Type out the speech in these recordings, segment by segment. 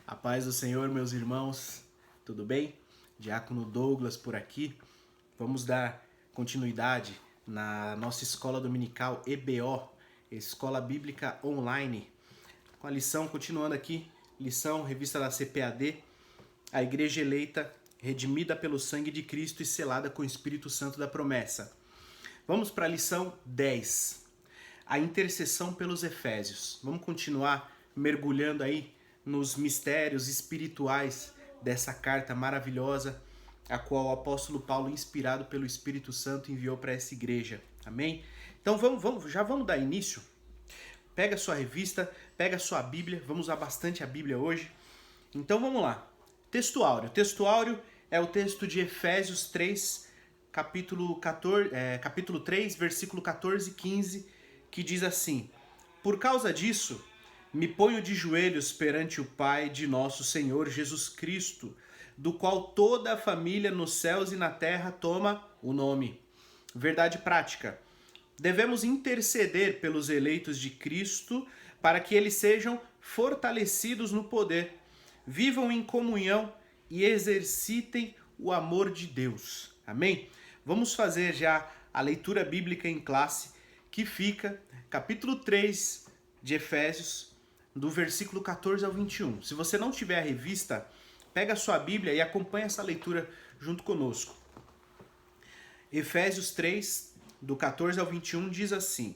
A paz do Senhor, meus irmãos, tudo bem? Diácono Douglas por aqui. Vamos dar continuidade na nossa escola dominical EBO, Escola Bíblica Online, com a lição, continuando aqui, lição, revista da CPAD, a Igreja Eleita, redimida pelo sangue de Cristo e selada com o Espírito Santo da promessa. Vamos para a lição 10, a intercessão pelos Efésios. Vamos continuar mergulhando aí nos mistérios espirituais dessa carta maravilhosa, a qual o apóstolo Paulo, inspirado pelo Espírito Santo, enviou para essa igreja. Amém? Então já vamos dar início. Pega a sua revista, pega a sua Bíblia, vamos usar bastante a Bíblia hoje. Então vamos lá. Texto áureo. Texto áureo é o texto de Efésios 3, capítulo 3, versículo 14 e 15, que diz assim: Por causa disso, me ponho de joelhos perante o Pai de nosso Senhor Jesus Cristo, do qual toda a família nos céus e na terra toma o nome. Verdade prática. Devemos interceder pelos eleitos de Cristo para que eles sejam fortalecidos no poder, vivam em comunhão e exercitem o amor de Deus. Amém? Vamos fazer já a leitura bíblica em classe, que fica capítulo 3 de Efésios, do versículo 14 ao 21. Se você não tiver a revista, pega a sua Bíblia e acompanha essa leitura junto conosco. Efésios 3, do 14 ao 21, diz assim: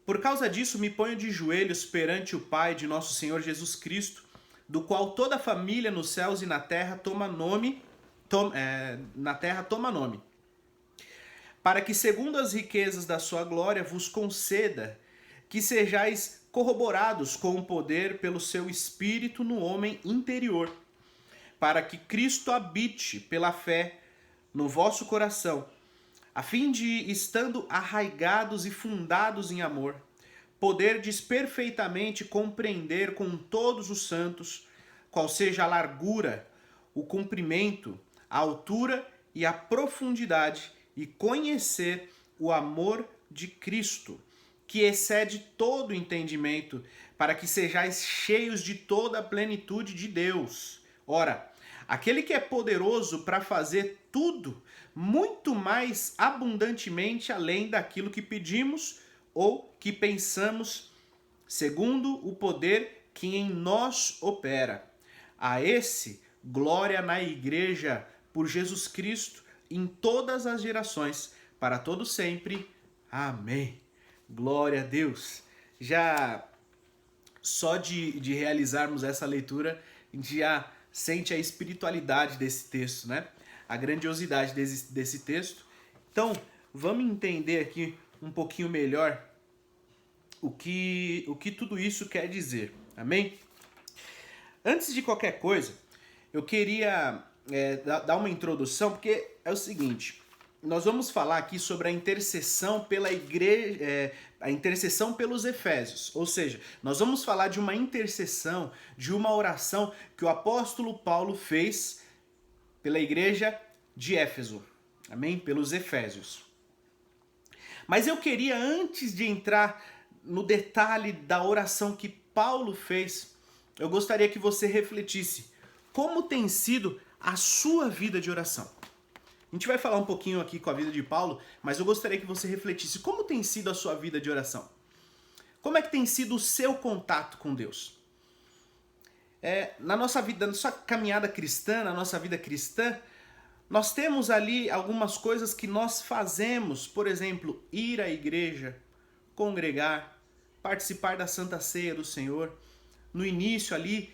Por causa disso me ponho de joelhos perante o Pai de nosso Senhor Jesus Cristo, do qual toda a família nos céus e na terra toma nome, para que segundo as riquezas da sua glória vos conceda que sejais corroborados com o poder pelo seu Espírito no homem interior, para que Cristo habite pela fé no vosso coração, a fim de, estando arraigados e fundados em amor, poderdes perfeitamente compreender com todos os santos qual seja a largura, o comprimento, a altura e a profundidade, e conhecer o amor de Cristo, que excede todo o entendimento, para que sejais cheios de toda a plenitude de Deus. Ora, aquele que é poderoso para fazer tudo, muito mais abundantemente além daquilo que pedimos ou que pensamos, segundo o poder que em nós opera. A esse, glória na Igreja por Jesus Cristo em todas as gerações, para todo sempre. Amém. Glória a Deus. Já só de realizarmos essa leitura, a gente já sente a espiritualidade desse texto, né? A grandiosidade desse texto. Então, vamos entender aqui um pouquinho melhor o que tudo isso quer dizer. Amém? Antes de qualquer coisa, eu queria dar uma introdução, porque é o seguinte: nós vamos falar aqui sobre a intercessão pela igreja, a intercessão pelos Efésios. Ou seja, nós vamos falar de uma intercessão, de uma oração que o apóstolo Paulo fez pela igreja de Éfeso. Amém? Pelos Efésios. Mas eu queria, antes de entrar no detalhe da oração que Paulo fez, eu gostaria que você refletisse como tem sido a sua vida de oração. A gente vai falar um pouquinho aqui com a vida de Paulo, mas eu gostaria que você refletisse como tem sido a sua vida de oração. Como é que tem sido o seu contato com Deus? Na nossa vida, na nossa caminhada cristã, na nossa vida cristã, nós temos ali algumas coisas que nós fazemos, por exemplo, ir à igreja, congregar, participar da Santa Ceia do Senhor, no início ali,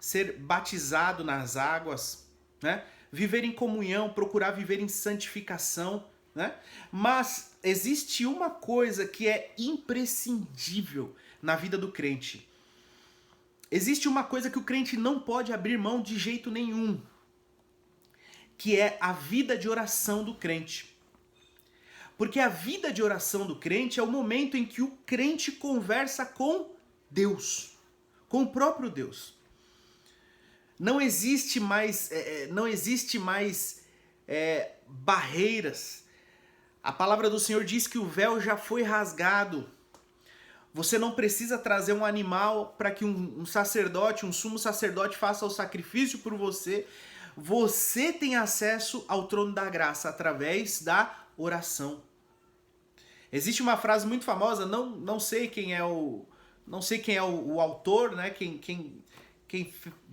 ser batizado nas águas, né? Viver em comunhão, procurar viver em santificação, né? Mas existe uma coisa que é imprescindível na vida do crente. Existe uma coisa que o crente não pode abrir mão de jeito nenhum, que é a vida de oração do crente. Porque a vida de oração do crente é o momento em que o crente conversa com Deus, com o próprio Deus. Não existe mais barreiras. A palavra do Senhor diz que o véu já foi rasgado. Você não precisa trazer um animal para que um sacerdote, um sumo sacerdote faça o sacrifício por você. Você tem acesso ao trono da graça através da oração. Existe uma frase muito famosa, não sei quem é o autor, né? Quem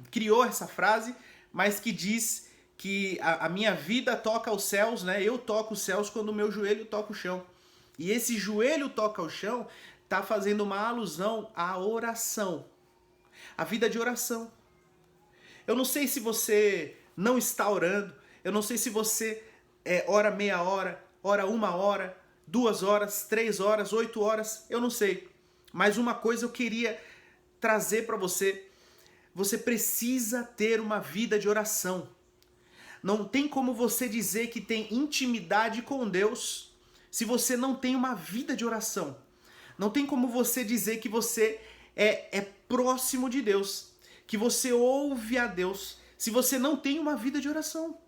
criou essa frase, mas que diz que a minha vida toca os céus, né? Eu toco os céus quando o meu joelho toca o chão. E esse joelho toca o chão está fazendo uma alusão à oração, à vida de oração. Eu não sei se você não está orando, eu não sei se você ora meia hora, ora 1 hora, 2 horas, 3 horas, 8 horas, eu não sei. Mas uma coisa eu queria trazer para você: você precisa ter uma vida de oração. Não tem como você dizer que tem intimidade com Deus se você não tem uma vida de oração. Não tem como você dizer que você é próximo de Deus, que você ouve a Deus, se você não tem uma vida de oração.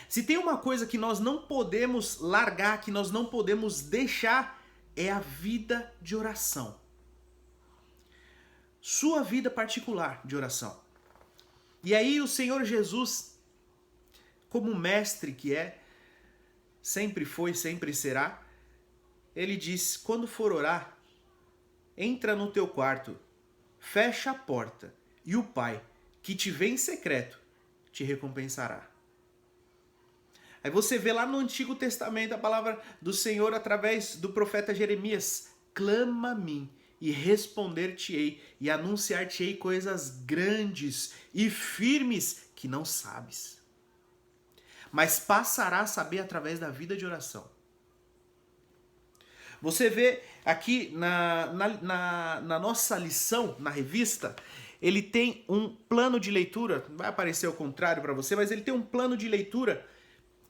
Se tem uma coisa que nós não podemos largar, que nós não podemos deixar, é a vida de oração. Sua vida particular de oração. E aí o Senhor Jesus, como mestre que é, sempre foi, sempre será, ele diz: quando for orar, entra no teu quarto, fecha a porta, e o Pai, que te vê em secreto, te recompensará. Aí você vê lá no Antigo Testamento a palavra do Senhor através do profeta Jeremias: clama a mim e responder-te-ei e anunciar-te-ei coisas grandes e firmes que não sabes. Mas passará a saber através da vida de oração. Você vê aqui na nossa lição, na revista, ele tem um plano de leitura, vai aparecer ao contrário para você, mas ele tem um plano de leitura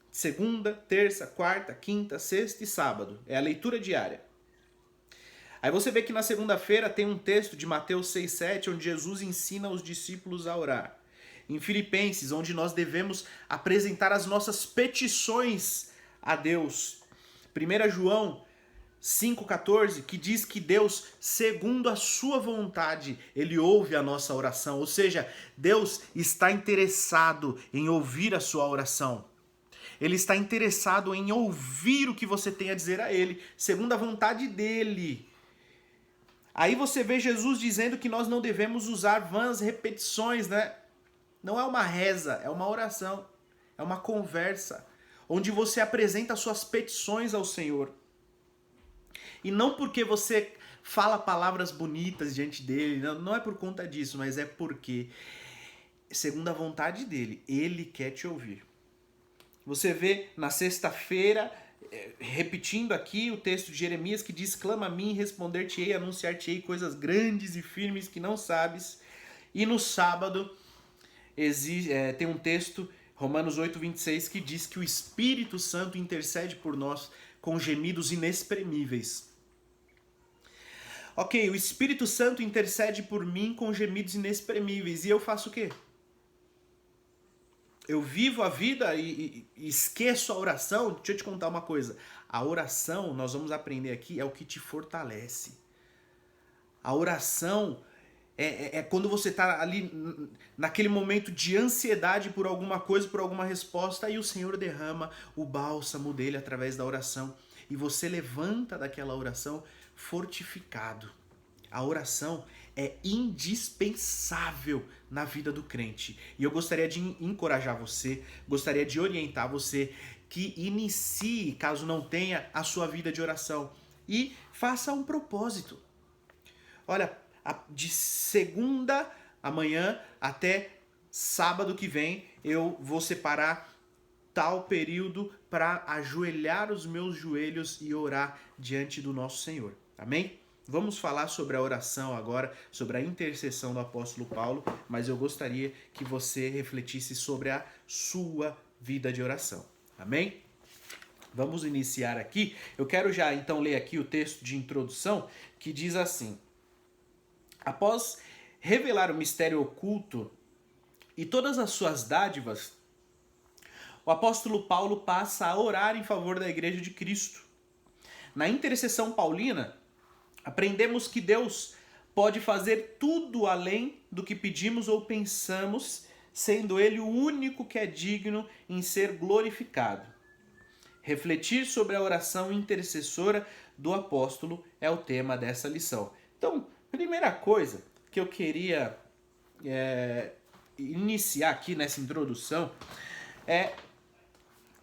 segunda, terça, quarta, quinta, sexta e sábado. É a leitura diária. Aí você vê que na segunda-feira tem um texto de Mateus 6,7, onde Jesus ensina os discípulos a orar. Em Filipenses, onde nós devemos apresentar as nossas petições a Deus. 1 João 5,14, que diz que Deus, segundo a sua vontade, Ele ouve a nossa oração. Ou seja, Deus está interessado em ouvir a sua oração. Ele está interessado em ouvir o que você tem a dizer a Ele, segundo a vontade dEle. Aí você vê Jesus dizendo que nós não devemos usar vãs repetições, né? Não é uma reza, é uma oração, é uma conversa, onde você apresenta as suas petições ao Senhor. E não porque você fala palavras bonitas diante dele, não é por conta disso, mas é porque, segundo a vontade dele, ele quer te ouvir. Você vê na sexta-feira, repetindo aqui o texto de Jeremias que diz: clama a mim, responder-te-ei, anunciar-te-ei coisas grandes e firmes que não sabes. E no sábado tem um texto, Romanos 8,26, que diz que o Espírito Santo intercede por nós com gemidos inexprimíveis. Ok, o Espírito Santo intercede por mim com gemidos inexprimíveis. E eu faço o quê? Eu vivo a vida e esqueço a oração? Deixa eu te contar uma coisa. A oração, nós vamos aprender aqui, é o que te fortalece. A oração é quando você está ali naquele momento de ansiedade por alguma coisa, por alguma resposta, e o Senhor derrama o bálsamo dele através da oração. E você levanta daquela oração fortificado. A oração é indispensável na vida do crente. E eu gostaria de encorajar você, gostaria de orientar você que inicie, caso não tenha, a sua vida de oração. E faça um propósito. Olha, de segunda amanhã até sábado que vem, eu vou separar tal período para ajoelhar os meus joelhos e orar diante do nosso Senhor. Amém? Vamos falar sobre a oração agora, sobre a intercessão do apóstolo Paulo, mas eu gostaria que você refletisse sobre a sua vida de oração. Amém? Vamos iniciar aqui. Eu quero já então ler aqui o texto de introdução que diz assim: após revelar o mistério oculto e todas as suas dádivas, o apóstolo Paulo passa a orar em favor da igreja de Cristo. Na intercessão paulina, Aprendemos que Deus pode fazer tudo além do que pedimos ou pensamos, sendo Ele o único que é digno em ser glorificado. Refletir sobre a oração intercessora do apóstolo é o tema dessa lição. Então, primeira coisa que eu queria iniciar aqui nessa introdução é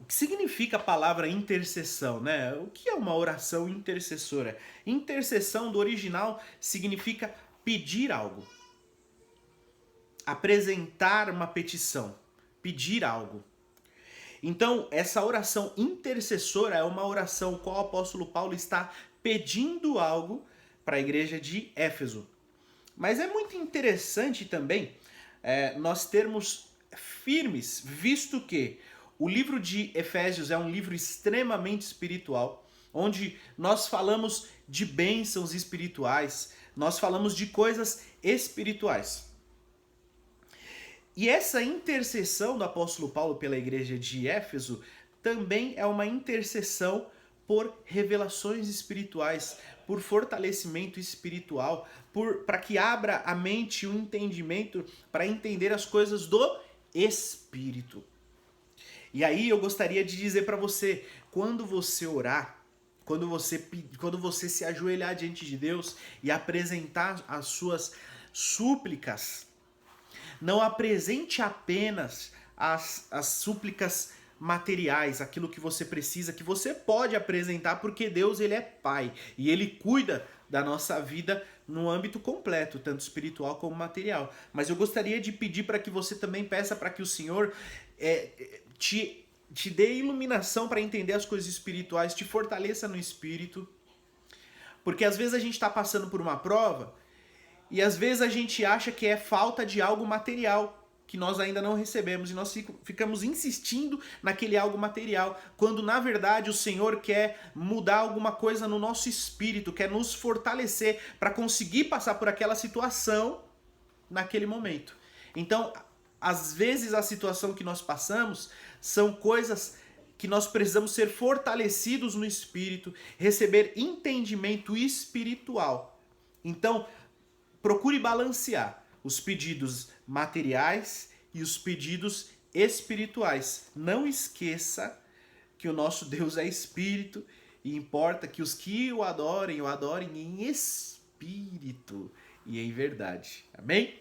o que significa a palavra intercessão, né? O que é uma oração intercessora? Intercessão do original significa pedir algo, apresentar uma petição, pedir algo. Então, essa oração intercessora é uma oração com a o apóstolo Paulo está pedindo algo para a igreja de Éfeso. Mas é muito interessante também nós termos firmes, visto que o livro de Efésios é um livro extremamente espiritual, onde nós falamos de bênçãos espirituais, nós falamos de coisas espirituais. E essa intercessão do apóstolo Paulo pela igreja de Éfeso também é uma intercessão por revelações espirituais, por fortalecimento espiritual, para que abra a mente e o entendimento para entender as coisas do Espírito. E aí eu gostaria de dizer para você, quando você orar, quando você se ajoelhar diante de Deus e apresentar as suas súplicas, não apresente apenas as súplicas materiais, aquilo que você precisa, que você pode apresentar, porque Deus ele é Pai e Ele cuida da nossa vida no âmbito completo, tanto espiritual como material. Mas eu gostaria de pedir para que você também peça para que o Senhor te dê iluminação para entender as coisas espirituais, te fortaleça no espírito, porque às vezes a gente está passando por uma prova e às vezes a gente acha que é falta de algo material que nós ainda não recebemos e nós ficamos insistindo naquele algo material, quando na verdade o Senhor quer mudar alguma coisa no nosso espírito, quer nos fortalecer para conseguir passar por aquela situação naquele momento. Então, às vezes a situação que nós passamos são coisas que nós precisamos ser fortalecidos no espírito, receber entendimento espiritual. Então, procure balancear os pedidos materiais e os pedidos espirituais. Não esqueça que o nosso Deus é espírito e importa que os que o adorem em espírito e em verdade. Amém?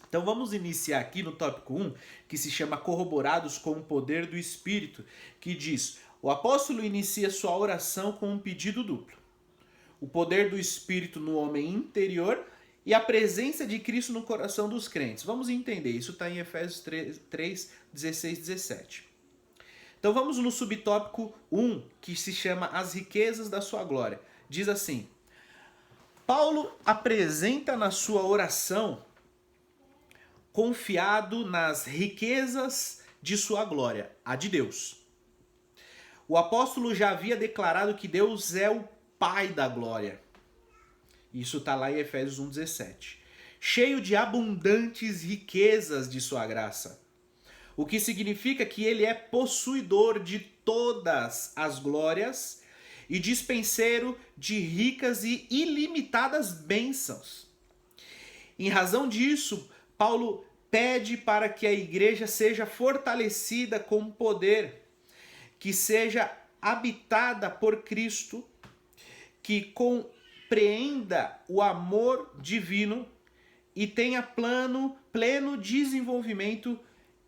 Então vamos iniciar aqui no tópico 1, que se chama Corroborados com o Poder do Espírito, que diz: o apóstolo inicia sua oração com um pedido duplo. O poder do Espírito no homem interior e a presença de Cristo no coração dos crentes. Vamos entender, isso está em Efésios 3, 16, 17. Então vamos no subtópico 1, que se chama As riquezas da sua glória. Diz assim: Paulo apresenta na sua oração confiado nas riquezas de sua glória, a de Deus. O apóstolo já havia declarado que Deus é o Pai da glória. Isso está lá em Efésios 1,17. Cheio de abundantes riquezas de sua graça. O que significa que ele é possuidor de todas as glórias e dispenseiro de ricas e ilimitadas bênçãos. Em razão disso, Paulo pede para que a igreja seja fortalecida com poder, que seja habitada por Cristo, que compreenda o amor divino e tenha pleno desenvolvimento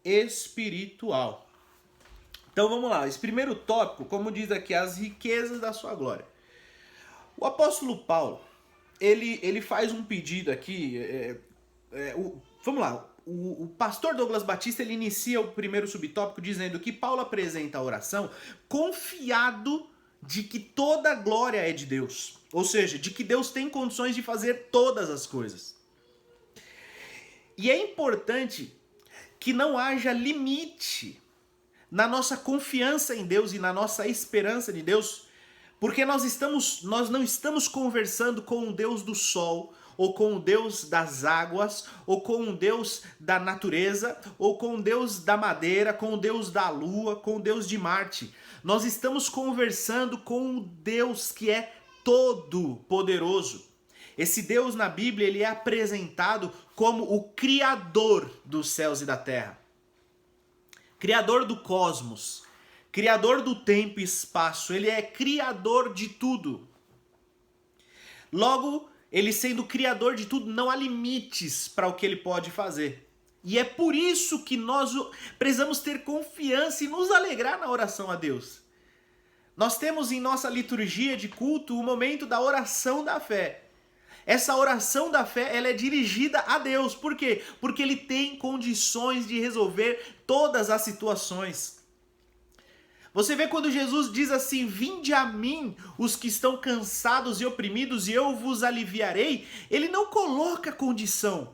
espiritual. Então vamos lá, esse primeiro tópico, como diz aqui, as riquezas da sua glória. O apóstolo Paulo, ele faz um pedido aqui, vamos lá, o pastor Douglas Batista ele inicia o primeiro subtópico dizendo que Paulo apresenta a oração confiado de que toda a glória é de Deus. Ou seja, de que Deus tem condições de fazer todas as coisas. E é importante que não haja limite na nossa confiança em Deus e na nossa esperança de Deus, porque nós não estamos conversando com o Deus do sol, ou com o Deus das águas, ou com o Deus da natureza, ou com o Deus da madeira, com o Deus da lua, com o Deus de Marte. Nós estamos conversando com o Deus que é todo-poderoso. Esse Deus na Bíblia, ele é apresentado como o Criador dos céus e da terra. Criador do cosmos. Criador do tempo e espaço. Ele é criador de tudo. Logo, ele sendo criador de tudo, não há limites para o que ele pode fazer. E é por isso que nós precisamos ter confiança e nos alegrar na oração a Deus. Nós temos em nossa liturgia de culto o momento da oração da fé. Essa oração da fé, ela é dirigida a Deus. Por quê? Porque ele tem condições de resolver todas as situações. Você vê quando Jesus diz assim: vinde a mim os que estão cansados e oprimidos e eu vos aliviarei. Ele não coloca condição.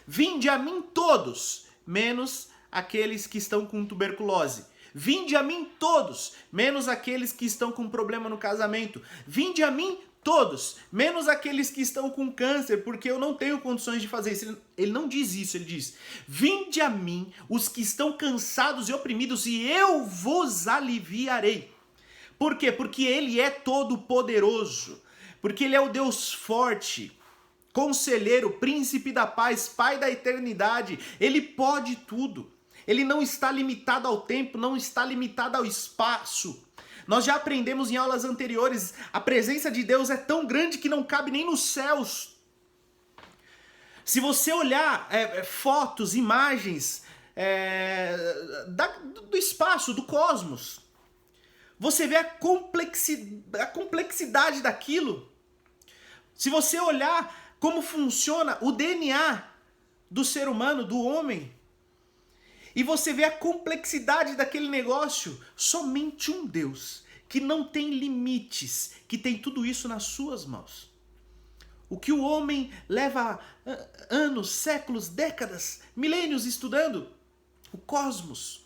Vinde a mim todos, menos aqueles que estão com tuberculose. Vinde a mim todos, menos aqueles que estão com problema no casamento. Vinde a mim todos, menos aqueles que estão com câncer, porque eu não tenho condições de fazer isso. Ele não diz isso, ele diz: vinde a mim os que estão cansados e oprimidos e eu vos aliviarei. Por quê? Porque ele é todo poderoso, porque ele é o Deus forte, Conselheiro, Príncipe da Paz, Pai da Eternidade. Ele pode tudo. Ele não está limitado ao tempo, não está limitado ao espaço. Nós já aprendemos em aulas anteriores, a presença de Deus é tão grande que não cabe nem nos céus. Se você olhar fotos, imagens do espaço, do cosmos, você vê a complexidade daquilo. Se você olhar como funciona o DNA do ser humano, do homem, e você vê a complexidade daquele negócio, somente um Deus, que não tem limites, que tem tudo isso nas suas mãos. O que o homem leva anos, séculos, décadas, milênios estudando, o cosmos,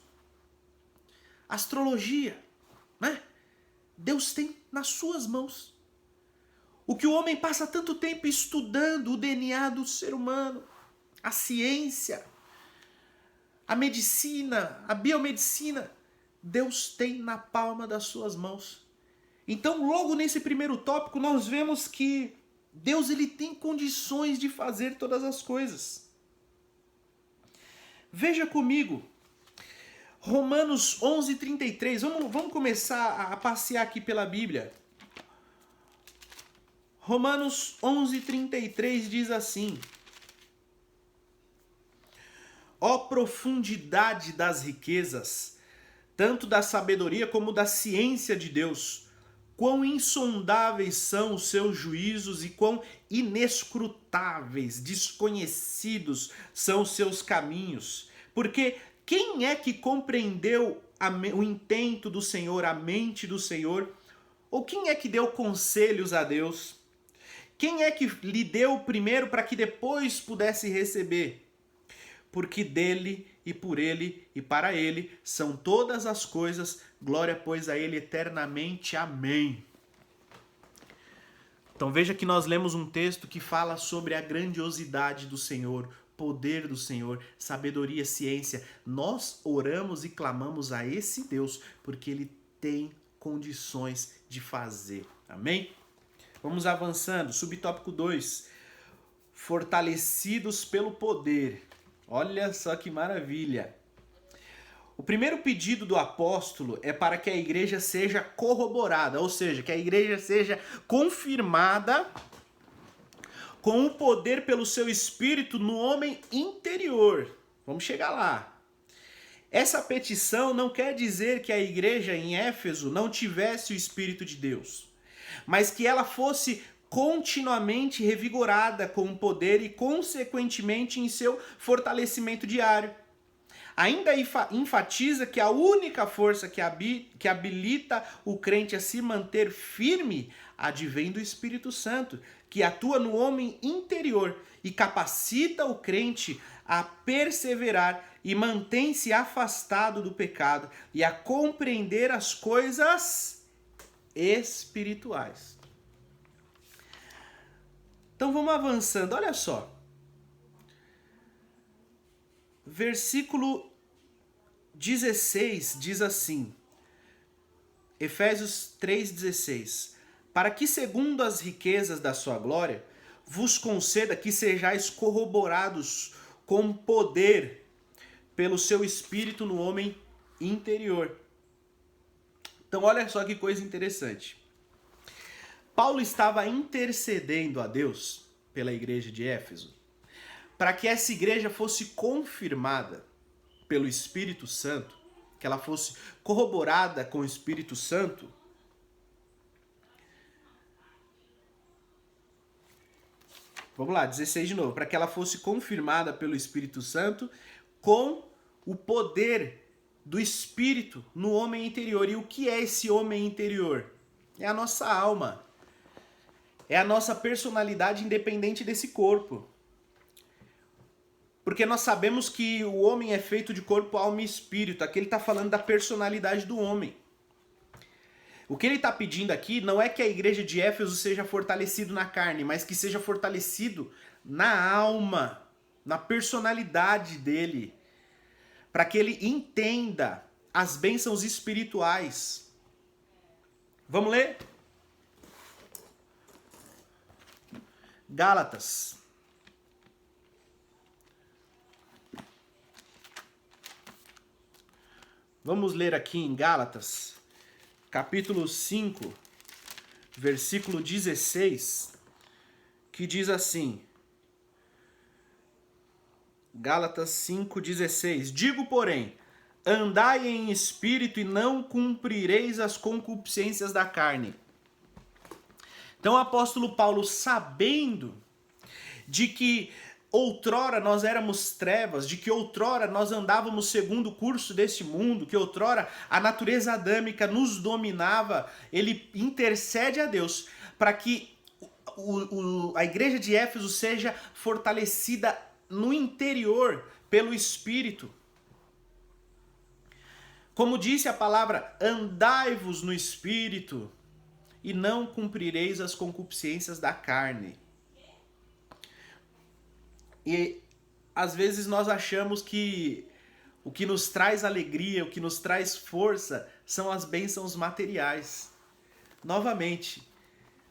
astrologia, né? Deus tem nas suas mãos. O que o homem passa tanto tempo estudando, o DNA do ser humano, a ciência, a medicina, a biomedicina, Deus tem na palma das suas mãos. Então, logo nesse primeiro tópico, nós vemos que Deus ele tem condições de fazer todas as coisas. Veja comigo, Romanos 11:33. Vamos começar a passear aqui pela Bíblia. Romanos 11:33 diz assim: ó profundidade das riquezas, tanto da sabedoria como da ciência de Deus, quão insondáveis são os seus juízos e quão inescrutáveis, desconhecidos são os seus caminhos. Porque quem é que compreendeu o intento do Senhor, a mente do Senhor? Ou quem é que deu conselhos a Deus? Quem é que lhe deu primeiro para que depois pudesse receber? Porque dele e por ele e para ele são todas as coisas, glória pois a ele eternamente. Amém. Então veja que nós lemos um texto que fala sobre a grandiosidade do Senhor, poder do Senhor, sabedoria, ciência. Nós oramos e clamamos a esse Deus porque ele tem condições de fazer. Amém? Vamos avançando. Subtópico 2. Fortalecidos pelo poder. Olha só que maravilha. O primeiro pedido do apóstolo é para que a igreja seja corroborada, ou seja, que a igreja seja confirmada com o poder pelo seu espírito no homem interior. Vamos chegar lá. Essa petição não quer dizer que a igreja em Éfeso não tivesse o Espírito de Deus, mas que ela fosse continuamente revigorada com o poder e, consequentemente, em seu fortalecimento diário. Ainda enfatiza que a única força que habilita o crente a se manter firme advém do Espírito Santo, que atua no homem interior e capacita o crente a perseverar e mantém-se afastado do pecado e a compreender as coisas espirituais. Então vamos avançando, olha só. Versículo 16 diz assim, Efésios 3,16: para que, segundo as riquezas da sua glória, vos conceda que sejais corroborados com poder pelo seu espírito no homem interior. Então olha só que coisa interessante. Paulo estava intercedendo a Deus pela igreja de Éfeso, para que essa igreja fosse confirmada pelo Espírito Santo, que ela fosse corroborada com o Espírito Santo. Vamos lá, 16 de novo. Para que ela fosse confirmada pelo Espírito Santo com o poder do Espírito no homem interior. E o que é esse homem interior? É a nossa alma. É a nossa personalidade independente desse corpo. Porque nós sabemos que o homem é feito de corpo, alma e espírito. Aqui ele está falando da personalidade do homem. O que ele está pedindo aqui não é que a igreja de Éfeso seja fortalecido na carne, mas que seja fortalecido na alma, na personalidade dele, para que ele entenda as bênçãos espirituais. Vamos ler? Gálatas. Vamos ler aqui em Gálatas, capítulo 5, versículo 16, que diz assim, Gálatas 5,16, digo, porém, andai em espírito e não cumprireis as concupiscências da carne. Então o apóstolo Paulo, sabendo de que outrora nós éramos trevas, de que outrora nós andávamos segundo o curso deste mundo, que outrora a natureza adâmica nos dominava, ele intercede a Deus para que a igreja de Éfeso seja fortalecida no interior pelo Espírito. Como disse a palavra, andai-vos no Espírito e não cumprireis as concupiscências da carne. E às vezes nós achamos que o que nos traz alegria, o que nos traz força, são as bênçãos materiais. Novamente,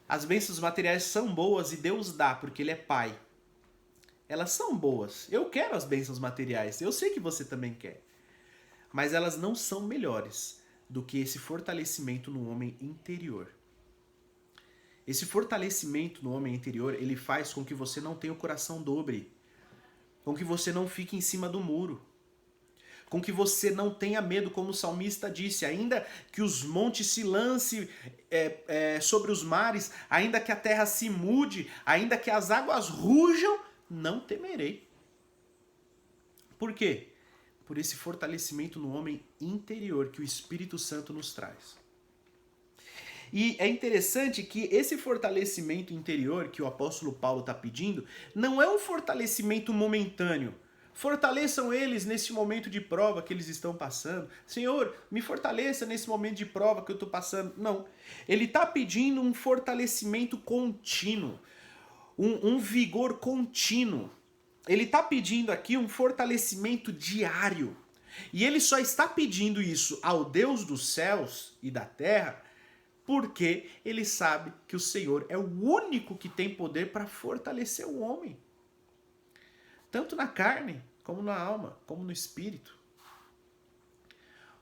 as bênçãos materiais são boas e Deus dá, porque Ele é Pai. Elas são boas. Eu quero as bênçãos materiais, eu sei que você também quer. Mas elas não são melhores do que esse fortalecimento no homem interior. Esse fortalecimento no homem interior, ele faz com que você não tenha o coração dobre, com que você não fique em cima do muro, com que você não tenha medo, como o salmista disse, ainda que os montes se lancem sobre os mares, ainda que a terra se mude, ainda que as águas rujam, não temerei. Por quê? Por esse fortalecimento no homem interior que o Espírito Santo nos traz. E é interessante que esse fortalecimento interior que o apóstolo Paulo está pedindo não é um fortalecimento momentâneo. Fortaleçam eles nesse momento de prova que eles estão passando. Senhor, me fortaleça nesse momento de prova que eu estou passando. Não. Ele está pedindo um fortalecimento contínuo, um vigor contínuo. Ele está pedindo aqui um fortalecimento diário. E ele só está pedindo isso ao Deus dos céus e da terra porque ele sabe que o Senhor é o único que tem poder para fortalecer o homem. Tanto na carne, como na alma, como no espírito.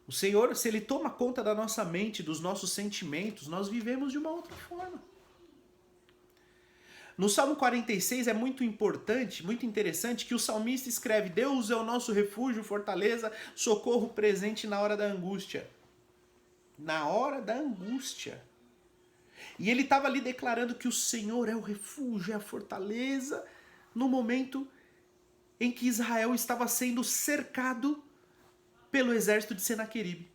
O Senhor, se Ele toma conta da nossa mente, dos nossos sentimentos, nós vivemos de uma outra forma. No Salmo 46 é muito importante, muito interessante que o salmista escreve: Deus é o nosso refúgio, fortaleza, socorro presente na hora da angústia. Na hora da angústia. E ele estava ali declarando que o Senhor é o refúgio, é a fortaleza, no momento em que Israel estava sendo cercado pelo exército de Senaqueribe.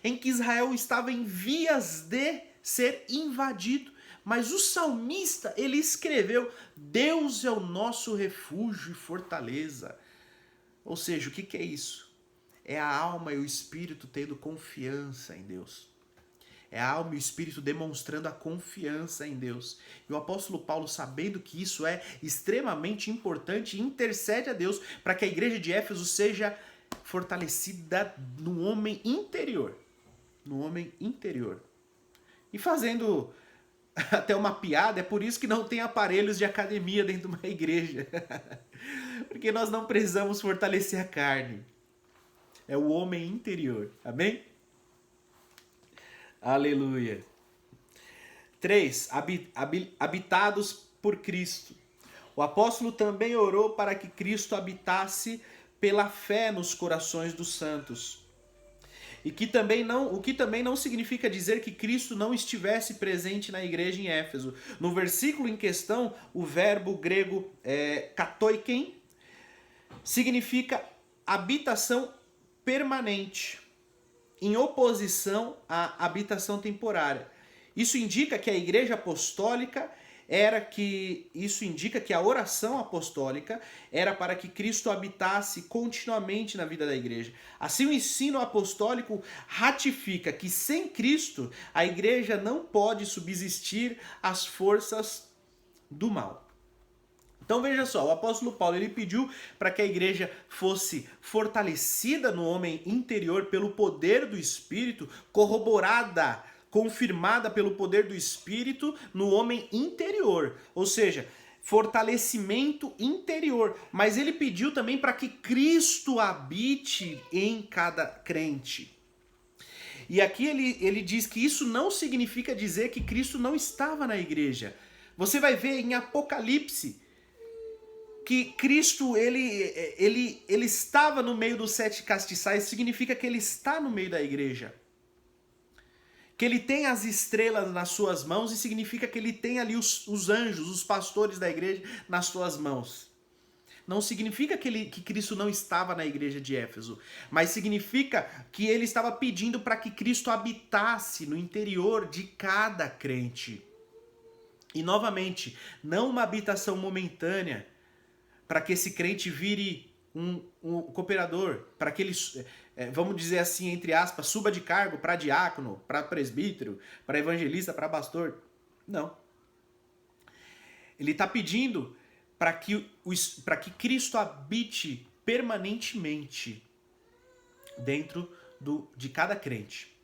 Em que Israel estava em vias de ser invadido. Mas o salmista, ele escreveu: Deus é o nosso refúgio e fortaleza. Ou seja, o que é isso? É a alma e o espírito tendo confiança em Deus. É a alma e o espírito demonstrando a confiança em Deus. E o apóstolo Paulo, sabendo que isso é extremamente importante, intercede a Deus para que a igreja de Éfeso seja fortalecida no homem interior. No homem interior. E fazendo até uma piada, é por isso que não tem aparelhos de academia dentro de uma igreja. Porque nós não precisamos fortalecer a carne. É o homem interior. Amém? Aleluia. 3. Habitados por Cristo. O apóstolo também orou para que Cristo habitasse pela fé nos corações dos santos. O que também não significa dizer que Cristo não estivesse presente na igreja em Éfeso. No versículo em questão, o verbo grego katoiken significa habitação permanente, em oposição à habitação temporária. Isso indica que a igreja apostólica isso indica que a oração apostólica era para que Cristo habitasse continuamente na vida da igreja. Assim, o ensino apostólico ratifica que sem Cristo a igreja não pode subsistir às forças do mal. Então veja só, o apóstolo Paulo ele pediu para que a igreja fosse fortalecida no homem interior pelo poder do Espírito, corroborada, confirmada pelo poder do Espírito no homem interior. Ou seja, fortalecimento interior. Mas ele pediu também para que Cristo habite em cada crente. E aqui ele diz que isso não significa dizer que Cristo não estava na igreja. Você vai ver em Apocalipse que Cristo ele estava no meio dos 7 castiçais, significa que ele está no meio da igreja. Que ele tem as estrelas nas suas mãos e significa que ele tem ali os anjos, os pastores da igreja nas suas mãos. Não significa que Cristo não estava na igreja de Éfeso, mas significa que ele estava pedindo para que Cristo habitasse no interior de cada crente. E novamente, não uma habitação momentânea, para que esse crente vire um cooperador, para que ele, vamos dizer assim, entre aspas, suba de cargo para diácono, para presbítero, para evangelista, para pastor. Não. Ele está pedindo para que Cristo habite permanentemente dentro de cada crente.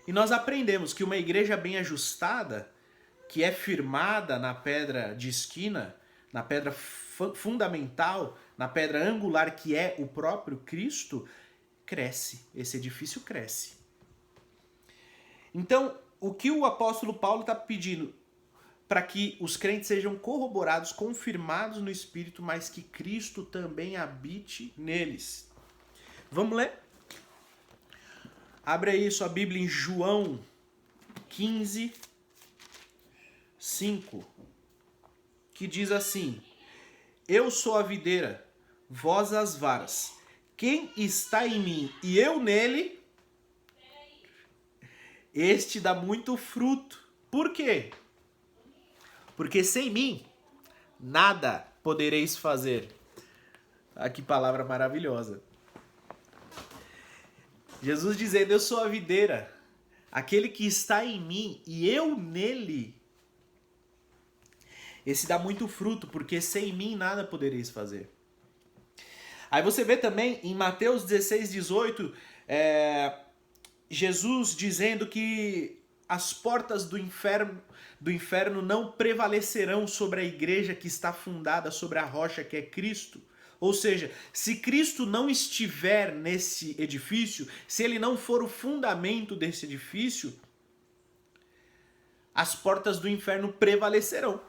E nós aprendemos que uma igreja bem ajustada, que é firmada na pedra de esquina, na pedra fundamental, na pedra angular que é o próprio Cristo, cresce. Esse edifício cresce. Então, o que o apóstolo Paulo está pedindo? Para que os crentes sejam corroborados, confirmados no Espírito, mas que Cristo também habite neles. Vamos ler? Abre aí sua Bíblia em João 15, 5, que diz assim: Eu sou a videira, vós as varas. Quem está em mim e eu nele, este dá muito fruto. Por quê? Porque sem mim, nada podereis fazer. Ah, que palavra maravilhosa. Jesus dizendo, eu sou a videira, aquele que está em mim e eu nele, esse dá muito fruto, porque sem mim nada podereis fazer. Aí você vê também em Mateus 16, 18, Jesus dizendo que as portas do inferno não prevalecerão sobre a igreja que está fundada sobre a rocha que é Cristo. Ou seja, se Cristo não estiver nesse edifício, se ele não for o fundamento desse edifício, as portas do inferno prevalecerão.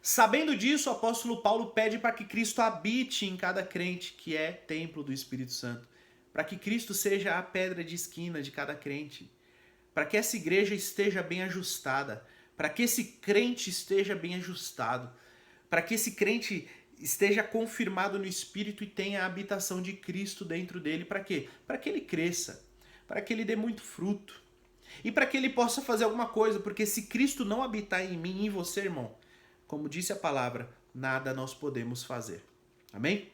Sabendo disso, o apóstolo Paulo pede para que Cristo habite em cada crente que é templo do Espírito Santo. Para que Cristo seja a pedra de esquina de cada crente. Para que essa igreja esteja bem ajustada. Para que esse crente esteja bem ajustado. Para que esse crente esteja confirmado no Espírito e tenha a habitação de Cristo dentro dele. Para quê? Para que ele cresça. Para que ele dê muito fruto. E para que ele possa fazer alguma coisa. Porque se Cristo não habitar em mim e em você, irmão, como disse a palavra, nada nós podemos fazer. Amém?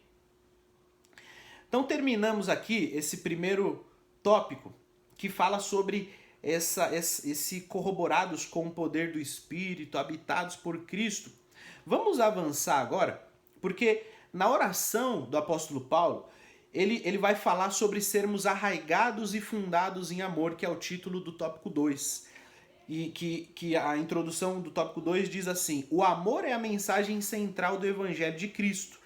Então terminamos aqui esse primeiro tópico que fala sobre esse corroborados com o poder do Espírito, habitados por Cristo. Vamos avançar agora, porque na oração do apóstolo Paulo, ele vai falar sobre sermos arraigados e fundados em amor, que é o título do tópico 2. e que a introdução do tópico 2 diz assim: o amor é a mensagem central do Evangelho de Cristo.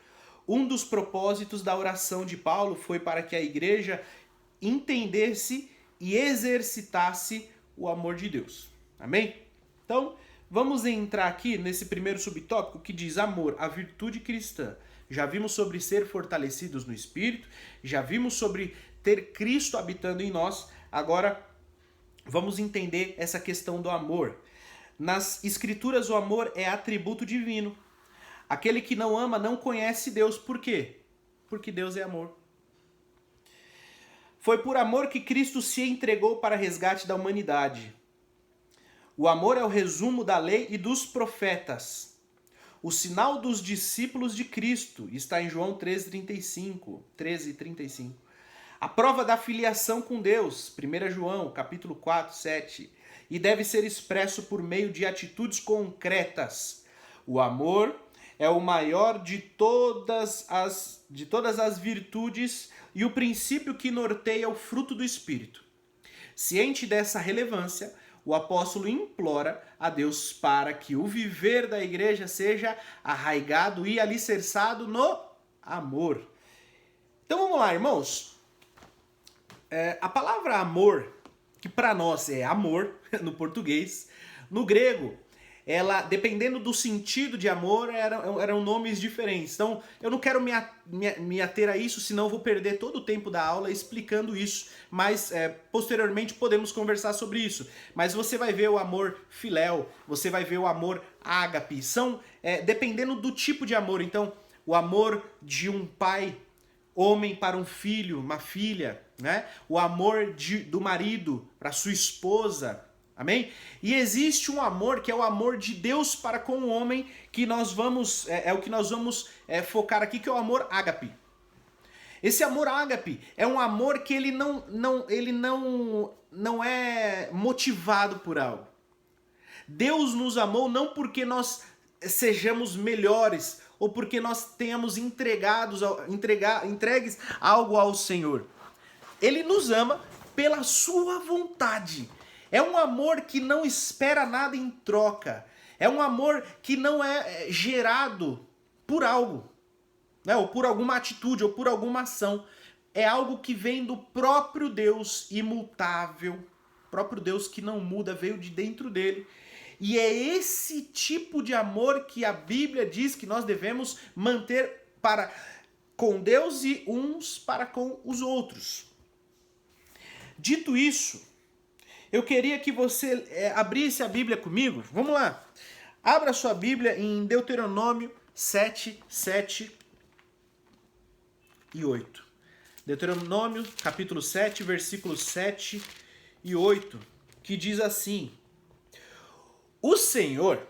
Um dos propósitos da oração de Paulo foi para que a igreja entendesse e exercitasse o amor de Deus. Amém? Então, vamos entrar aqui nesse primeiro subtópico que diz amor, a virtude cristã. Já vimos sobre ser fortalecidos no Espírito, já vimos sobre ter Cristo habitando em nós. Agora, vamos entender essa questão do amor. Nas Escrituras, o amor é atributo divino. Aquele que não ama não conhece Deus. Por quê? Porque Deus é amor. Foi por amor que Cristo se entregou para resgate da humanidade. O amor é o resumo da lei e dos profetas. O sinal dos discípulos de Cristo está em João 13:35. A prova da filiação com Deus, 1 João, capítulo 4, 7. E deve ser expresso por meio de atitudes concretas. O amor é o maior de todas as virtudes e o princípio que norteia o fruto do Espírito. Ciente dessa relevância, o apóstolo implora a Deus para que o viver da igreja seja arraigado e alicerçado no amor. Então vamos lá, irmãos. A palavra amor, que para nós é amor no português, no grego, ela, dependendo do sentido de amor, eram nomes diferentes. Então, eu não quero me ater a isso, senão eu vou perder todo o tempo da aula explicando isso. Mas, posteriormente, podemos conversar sobre isso. Mas você vai ver o amor filéu, você vai ver o amor ágape. São, dependendo do tipo de amor. Então, o amor de um pai, homem para um filho, uma filha, né? O amor do marido para sua esposa. Amém? E existe um amor que é o amor de Deus para com o homem, que nós vamos, o que nós vamos focar aqui, que é o amor ágape. Esse amor ágape é um amor que ele não é motivado por algo. Deus nos amou não porque nós sejamos melhores ou porque nós tenhamos entregues algo ao Senhor. Ele nos ama pela sua vontade. É um amor que não espera nada em troca. É um amor que não é gerado por algo, né? Ou por alguma atitude, ou por alguma ação. É algo que vem do próprio Deus imutável. O próprio Deus que não muda, veio de dentro dele. E é esse tipo de amor que a Bíblia diz que nós devemos manter para com Deus e uns para com os outros. Dito isso, eu queria que você abrisse a Bíblia comigo. Vamos lá. Abra sua Bíblia em Deuteronômio 7, 7 e 8. Deuteronômio, capítulo 7, versículos 7 e 8, que diz assim: o Senhor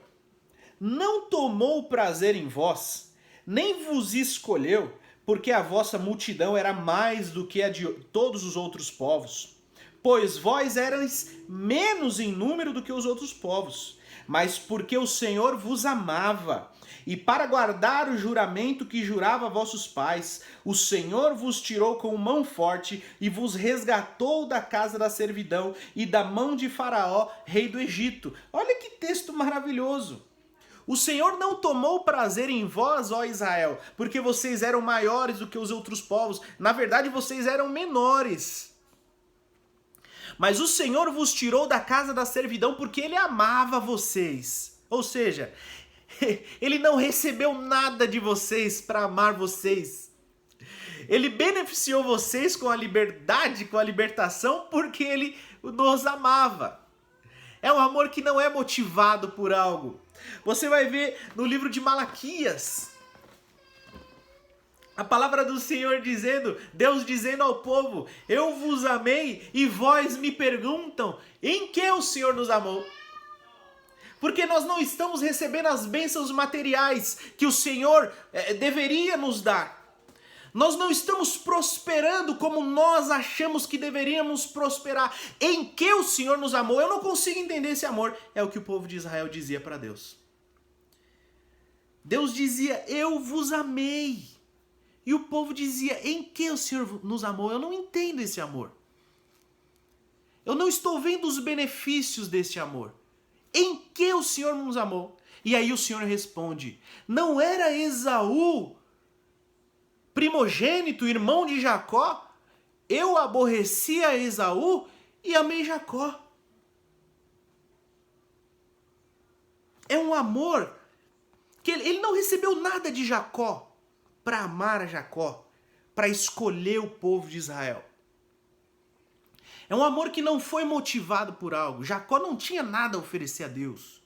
não tomou prazer em vós, nem vos escolheu, porque a vossa multidão era mais do que a de todos os outros povos. Pois vós erais menos em número do que os outros povos, mas porque o Senhor vos amava, e para guardar o juramento que jurava a vossos pais, o Senhor vos tirou com mão forte e vos resgatou da casa da servidão e da mão de Faraó, rei do Egito. Olha que texto maravilhoso! O Senhor não tomou prazer em vós, ó Israel, porque vocês eram maiores do que os outros povos. Na verdade, vocês eram menores. Mas o Senhor vos tirou da casa da servidão porque Ele amava vocês. Ou seja, Ele não recebeu nada de vocês para amar vocês. Ele beneficiou vocês com a liberdade, com a libertação, porque Ele nos amava. É um amor que não é motivado por algo. Você vai ver no livro de Malaquias a palavra do Senhor dizendo, Deus dizendo ao povo: eu vos amei e vós me perguntam em que o Senhor nos amou. Porque nós não estamos recebendo as bênçãos materiais que o Senhor deveria nos dar. Nós não estamos prosperando como nós achamos que deveríamos prosperar. Em que o Senhor nos amou? Eu não consigo entender esse amor. É o que o povo de Israel dizia para Deus. Deus dizia: eu vos amei. E o povo dizia: em que o Senhor nos amou? Eu não entendo esse amor. Eu não estou vendo os benefícios desse amor. Em que o Senhor nos amou? E aí o Senhor responde: não era Esaú, primogênito, irmão de Jacó? Eu aborrecia Esaú e amei Jacó. É um amor que ele não recebeu nada de Jacó para amar a Jacó, para escolher o povo de Israel. É um amor que não foi motivado por algo. Jacó não tinha nada a oferecer a Deus.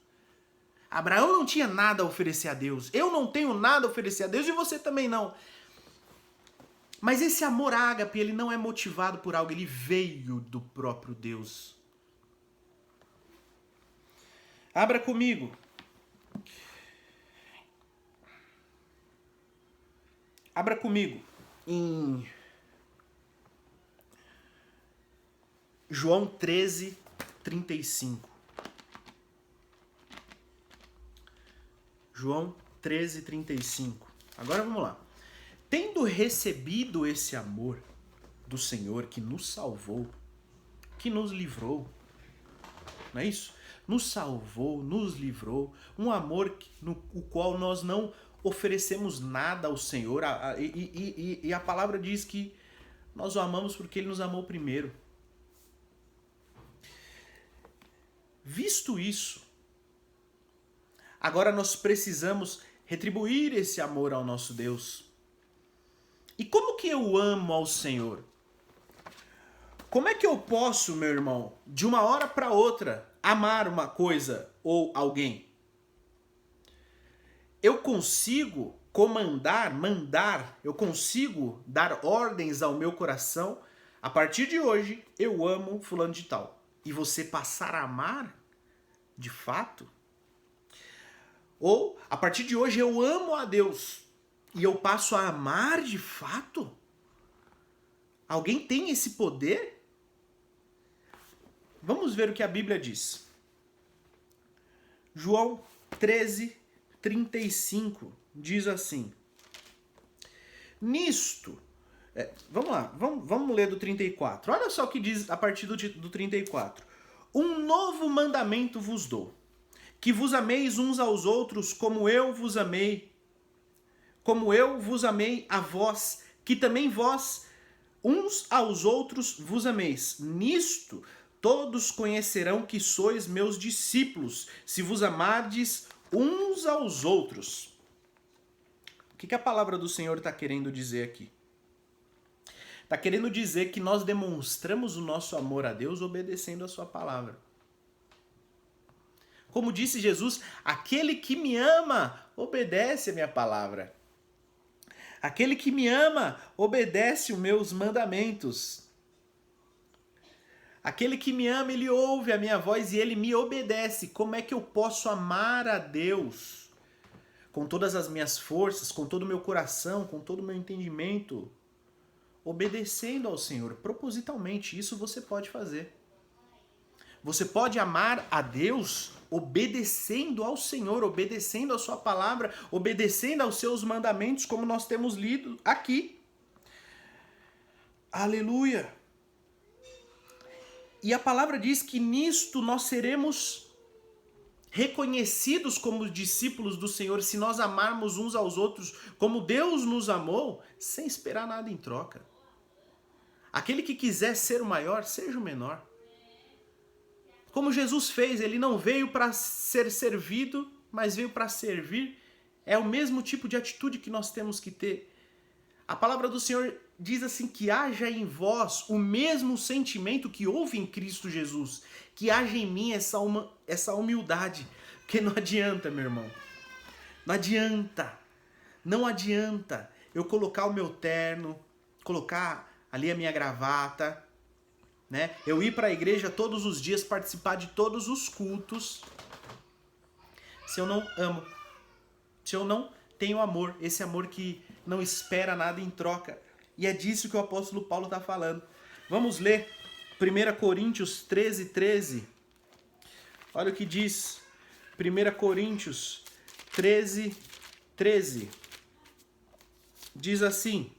Abraão não tinha nada a oferecer a Deus. Eu não tenho nada a oferecer a Deus e você também não. Mas esse amor ágape, ele não é motivado por algo, ele veio do próprio Deus. Abra comigo. Abra comigo em João 13, 35. João 13, 35. Agora vamos lá. Tendo recebido esse amor do Senhor que nos salvou, que nos livrou, não é isso? Nos salvou, nos livrou, um amor no qual nós não oferecemos nada ao Senhor, e a palavra diz que nós o amamos porque Ele nos amou primeiro. Visto isso, agora nós precisamos retribuir esse amor ao nosso Deus. E como que eu amo ao Senhor? Como é que eu posso, meu irmão, de uma hora para outra, amar uma coisa ou alguém? Eu consigo mandar, eu consigo dar ordens ao meu coração. A partir de hoje, eu amo fulano de tal. E você passar a amar, de fato? Ou, a partir de hoje, eu amo a Deus e eu passo a amar de fato? Alguém tem esse poder? Vamos ver o que a Bíblia diz. João 13, 35 diz assim. Nisto, vamos lá, vamos ler do 34. Olha só o que diz a partir do 34. Um novo mandamento vos dou, que vos ameis uns aos outros como eu vos amei a vós, que também vós uns aos outros vos ameis. Nisto todos conhecerão que sois meus discípulos, se vos amardes uns aos outros. O que a palavra do Senhor está querendo dizer aqui? Está querendo dizer que nós demonstramos o nosso amor a Deus obedecendo a sua palavra. Como disse Jesus, aquele que me ama, obedece a minha palavra. Aquele que me ama, obedece os meus mandamentos. Aquele que me ama, ele ouve a minha voz e ele me obedece. Como é que eu posso amar a Deus? Com todas as minhas forças, com todo o meu coração, com todo o meu entendimento. Obedecendo ao Senhor, propositalmente. Isso você pode fazer. Você pode amar a Deus obedecendo ao Senhor, obedecendo a sua palavra, obedecendo aos seus mandamentos, como nós temos lido aqui. Aleluia! E a palavra diz que nisto nós seremos reconhecidos como discípulos do Senhor se nós amarmos uns aos outros como Deus nos amou, sem esperar nada em troca. Aquele que quiser ser o maior, seja o menor. Como Jesus fez, ele não veio para ser servido, mas veio para servir. É o mesmo tipo de atitude que nós temos que ter. A palavra do Senhor diz assim, que haja em vós o mesmo sentimento que houve em Cristo Jesus, que haja em mim essa humildade, porque não adianta, meu irmão, não adianta eu colocar o meu terno, colocar ali a minha gravata, né? Eu ir para a igreja todos os dias, participar de todos os cultos, se eu não amo, se eu não tenho amor, esse amor que não espera nada em troca. E é disso que o apóstolo Paulo está falando. Vamos ler 1 Coríntios 13, 13. Olha o que diz 1 Coríntios 13, 13. Diz assim: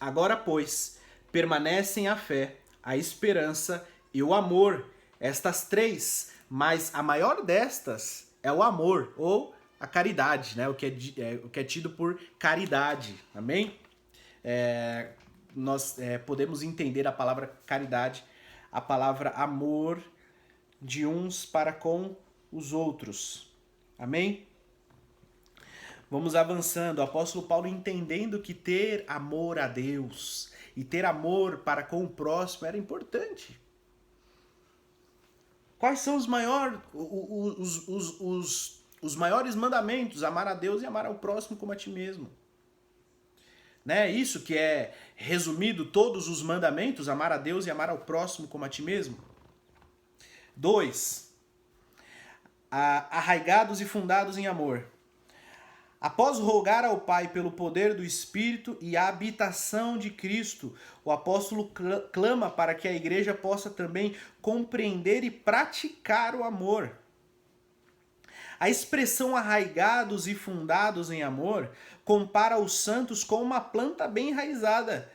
Agora, pois, permanecem a fé, a esperança e o amor, estas três, mas a maior destas é o amor, ou a caridade, né? O que é tido por caridade, amém? Nós podemos entender a palavra caridade, a palavra amor de uns para com os outros, amém? Vamos avançando. O apóstolo Paulo entendendo que ter amor a Deus e ter amor para com o próximo era importante. Quais são os maiores mandamentos? Amar a Deus e amar ao próximo como a ti mesmo. Né? Isso que é resumido todos os mandamentos, amar a Deus e amar ao próximo como a ti mesmo. 2. Arraigados e fundados em amor. Após rogar ao Pai pelo poder do Espírito e a habitação de Cristo, o apóstolo clama para que a igreja possa também compreender e praticar o amor. A expressão arraigados e fundados em amor compara os santos com uma planta bem enraizada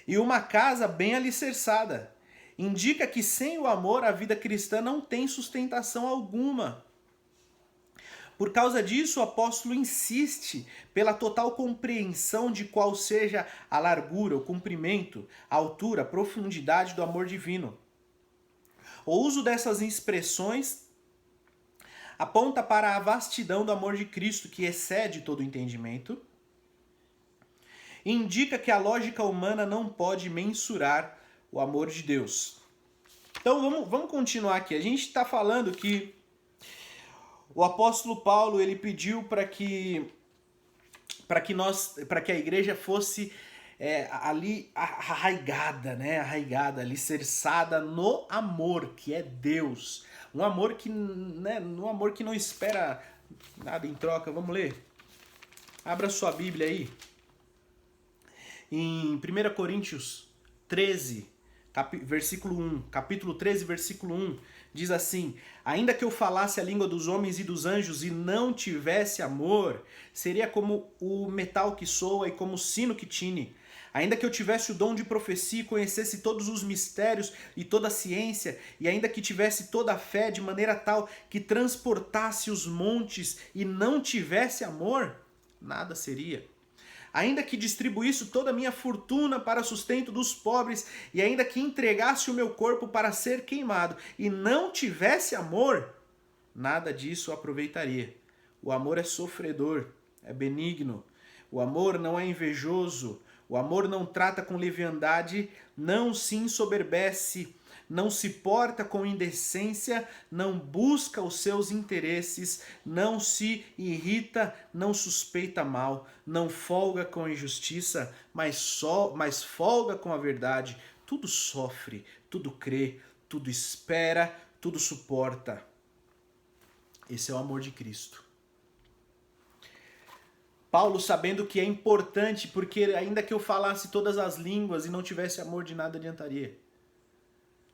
e uma casa bem alicerçada. Indica que sem o amor a vida cristã não tem sustentação alguma. Por causa disso, o apóstolo insiste pela total compreensão de qual seja a largura, o comprimento, a altura, a profundidade do amor divino. O uso dessas expressões aponta para a vastidão do amor de Cristo, que excede todo o entendimento, e indica que a lógica humana não pode mensurar o amor de Deus. Então vamos continuar aqui. A gente está falando que o apóstolo Paulo ele pediu para que a igreja fosse ali arraigada, né? Arraigada, alicerçada no amor que é Deus, um amor que, né? Um amor que não espera nada em troca. Vamos ler. Abra sua Bíblia aí. Em 1 Coríntios 13, versículo 1, capítulo 13, versículo 1, diz assim: ainda que eu falasse a língua dos homens e dos anjos e não tivesse amor, seria como o metal que soa e como o sino que tine. Ainda que eu tivesse o dom de profecia e conhecesse todos os mistérios e toda a ciência, e ainda que tivesse toda a fé de maneira tal que transportasse os montes e não tivesse amor, nada seria. Ainda que distribuísse toda a minha fortuna para sustento dos pobres, e ainda que entregasse o meu corpo para ser queimado, e não tivesse amor, nada disso aproveitaria. O amor é sofredor, é benigno. O amor não é invejoso. O amor não trata com leviandade, não se ensoberbece, não se porta com indecência, não busca os seus interesses, não se irrita, não suspeita mal, não folga com a injustiça, mas folga com a verdade. Tudo sofre, tudo crê, tudo espera, tudo suporta. Esse é o amor de Cristo. Paulo sabendo que é importante, porque ainda que eu falasse todas as línguas e não tivesse amor, de nada adiantaria.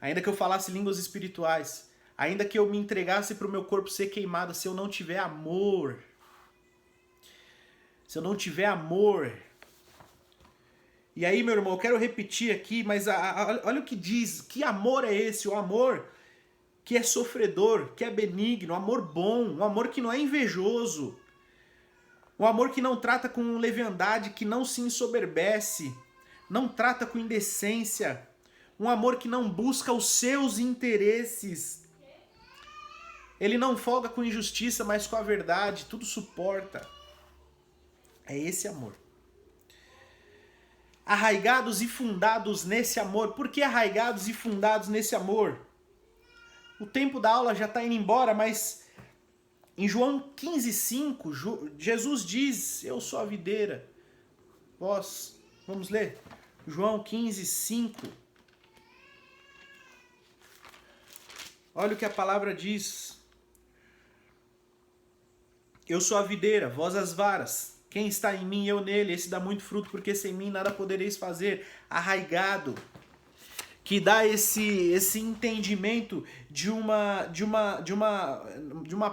Ainda que eu falasse línguas espirituais, ainda que eu me entregasse para o meu corpo ser queimado, se eu não tiver amor, E aí, meu irmão, eu quero repetir aqui, mas olha o que diz, que amor é esse? O amor que é sofredor, que é benigno, um amor bom, um amor que não é invejoso, um amor que não trata com leviandade, que não se ensoberbece, não trata com indecência, um amor que não busca os seus interesses. Ele não folga com injustiça, mas com a verdade, tudo suporta. É esse amor. Arraigados e fundados nesse amor. Por que arraigados e fundados nesse amor? O tempo da aula já está indo embora, mas em João 15,5, Jesus diz: eu sou a videira. Vamos ler? João 15,5. Olha o que a palavra diz. Eu sou a videira, vós as varas. Quem está em mim, eu nele. Esse dá muito fruto, porque sem mim nada podereis fazer. Arraigado. que dá esse entendimento de uma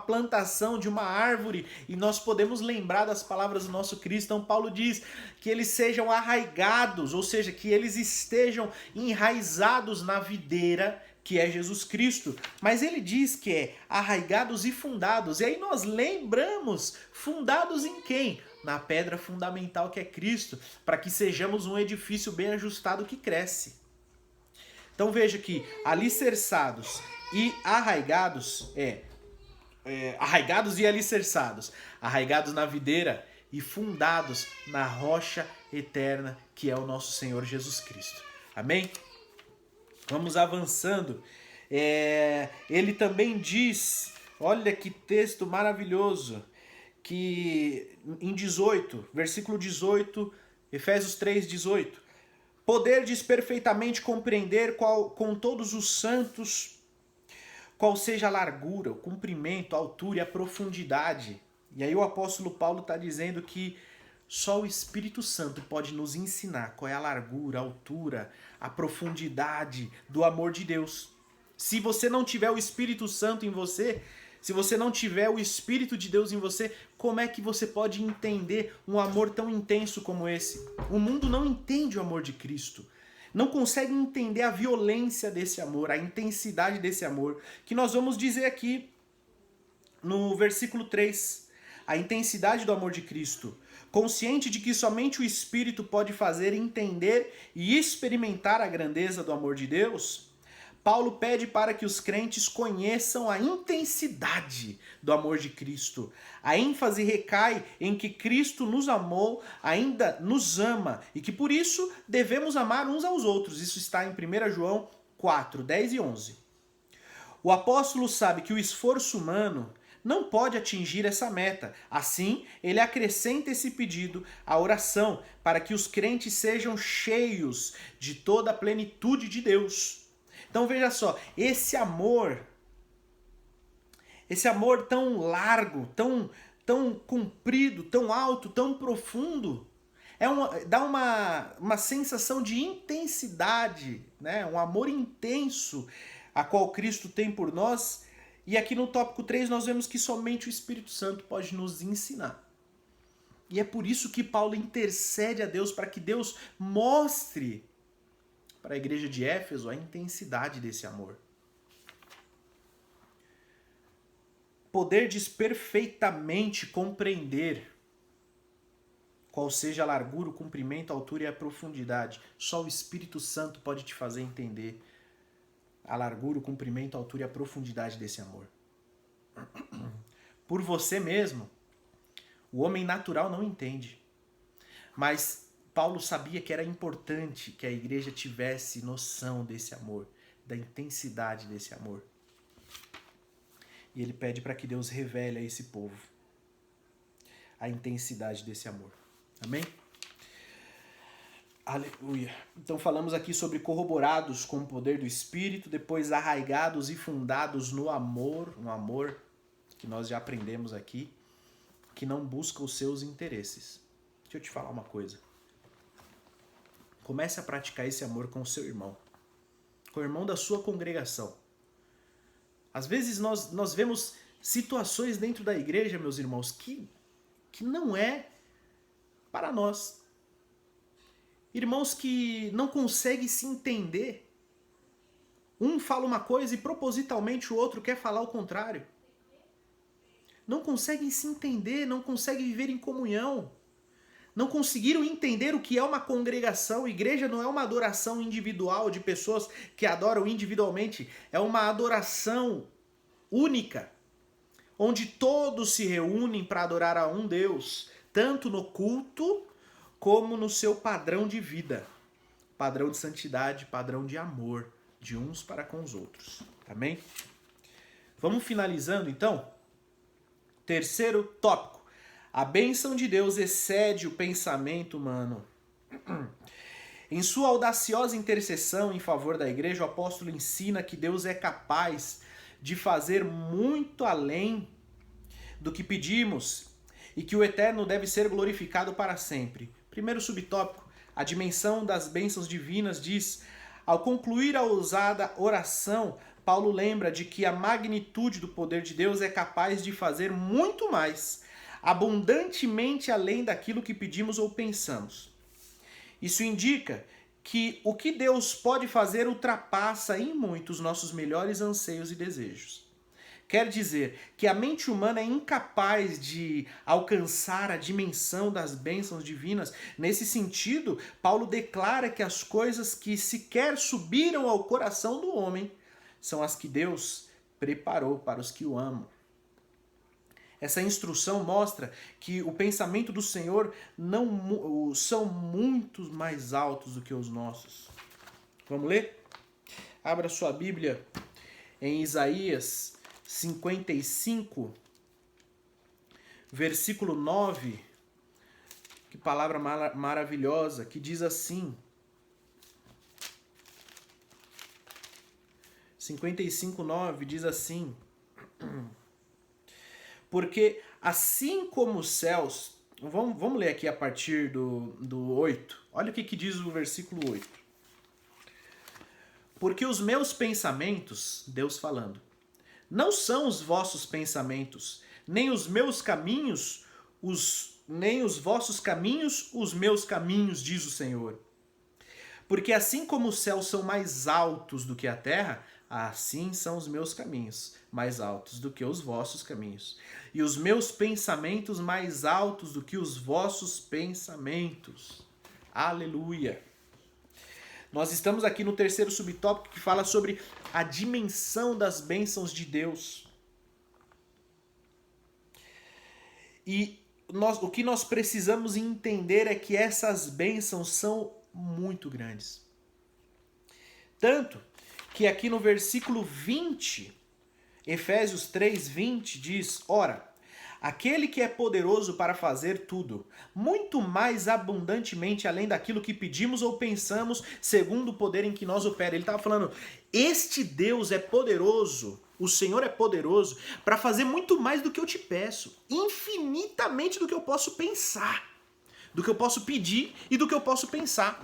plantação, de uma árvore, e nós podemos lembrar das palavras do nosso Cristo. Então Paulo diz que eles sejam arraigados, ou seja, que eles estejam enraizados na videira, que é Jesus Cristo. Mas ele diz que é arraigados e fundados. E aí nós lembramos, fundados em quem? Na pedra fundamental que é Cristo, para que sejamos um edifício bem ajustado que cresce. Então veja que alicerçados e arraigados arraigados e alicerçados, arraigados na videira e fundados na rocha eterna que é o nosso Senhor Jesus Cristo. Amém? Vamos avançando. Ele também diz, olha que texto maravilhoso, que em 18, versículo 18, Efésios 3, 18, poderdes perfeitamente compreender com todos os santos qual seja a largura, o comprimento, a altura e a profundidade. E aí o apóstolo Paulo está dizendo que só o Espírito Santo pode nos ensinar qual é a largura, a altura, a profundidade do amor de Deus. Se você não tiver o Espírito Santo em você, se você não tiver o Espírito de Deus em você, como é que você pode entender um amor tão intenso como esse? O mundo não entende o amor de Cristo. Não consegue entender a violência desse amor, a intensidade desse amor, que nós vamos dizer aqui no versículo 3. A intensidade do amor de Cristo. Consciente de que somente o Espírito pode fazer entender e experimentar a grandeza do amor de Deus, Paulo pede para que os crentes conheçam a intensidade do amor de Cristo. A ênfase recai em que Cristo nos amou, ainda nos ama, e que por isso devemos amar uns aos outros. Isso está em 1 João 4, 10 e 11. O apóstolo sabe que o esforço humano não pode atingir essa meta. Assim, ele acrescenta esse pedido à oração para que os crentes sejam cheios de toda a plenitude de Deus. Então veja só, esse amor tão largo, tão comprido, tão alto, tão profundo, dá uma sensação de intensidade, né? Um amor intenso a qual Cristo tem por nós. E aqui no tópico 3 nós vemos que somente o Espírito Santo pode nos ensinar. E é por isso que Paulo intercede a Deus para que Deus mostre para a igreja de Éfeso a intensidade desse amor. Poderdes perfeitamente compreender qual seja a largura, o comprimento, a altura e a profundidade. Só o Espírito Santo pode te fazer entender a largura, o comprimento, a altura e a profundidade desse amor. Por você mesmo, o homem natural não entende. Mas Paulo sabia que era importante que a igreja tivesse noção desse amor, da intensidade desse amor. E ele pede para que Deus revele a esse povo a intensidade desse amor. Amém? Aleluia. Então falamos aqui sobre corroborados com o poder do Espírito, depois arraigados e fundados no amor, um amor que nós já aprendemos aqui, que não busca os seus interesses. Deixa eu te falar uma coisa. Comece a praticar esse amor com o seu irmão, com o irmão da sua congregação. Às vezes nós vemos situações dentro da igreja, meus irmãos, que não é para nós. Irmãos que não conseguem se entender. Um fala uma coisa e propositalmente o outro quer falar o contrário. Não conseguem se entender, não conseguem viver em comunhão. Não conseguiram entender o que é uma congregação. Igreja não é uma adoração individual de pessoas que adoram individualmente. É uma adoração única, onde todos se reúnem para adorar a um Deus, tanto no culto como no seu padrão de vida. Padrão de santidade, padrão de amor, de uns para com os outros. Amém? Vamos finalizando então? Terceiro tópico. A bênção de Deus excede o pensamento humano. Em sua audaciosa intercessão em favor da igreja, o apóstolo ensina que Deus é capaz de fazer muito além do que pedimos e que o eterno deve ser glorificado para sempre. Primeiro subtópico, a dimensão das bênçãos divinas diz: Ao concluir a ousada oração, Paulo lembra de que a magnitude do poder de Deus é capaz de fazer muito mais, abundantemente além daquilo que pedimos ou pensamos. Isso indica que o que Deus pode fazer ultrapassa em muito os nossos melhores anseios e desejos. Quer dizer que a mente humana é incapaz de alcançar a dimensão das bênçãos divinas. Nesse sentido, Paulo declara que as coisas que sequer subiram ao coração do homem são as que Deus preparou para os que o amam. Essa instrução mostra que o pensamento do Senhor não são muito mais altos do que os nossos. Vamos ler? Abra sua Bíblia em Isaías 55, versículo 9. Que palavra maravilhosa, que diz assim: 55:9 diz assim: porque assim como os céus... Vamos ler aqui a partir do 8. Olha o que diz o versículo 8. Porque os meus pensamentos, Deus falando, não são os vossos pensamentos, nem os meus caminhos, nem os vossos caminhos, os meus caminhos, diz o Senhor. Porque assim como os céus são mais altos do que a terra, assim são os meus caminhos, mais altos do que os vossos caminhos. E os meus pensamentos mais altos do que os vossos pensamentos. Aleluia! Nós estamos aqui no terceiro subtópico que fala sobre a dimensão das bênçãos de Deus. E o que nós precisamos entender é que essas bênçãos são muito grandes. Tanto que aqui no versículo 20, Efésios 3:20 diz: ora, aquele que é poderoso para fazer tudo, muito mais abundantemente além daquilo que pedimos ou pensamos, segundo o poder em que nós opera. Ele estava falando, este Deus é poderoso, o Senhor é poderoso para fazer muito mais do que eu te peço, infinitamente do que eu posso pensar, do que eu posso pedir e do que eu posso pensar.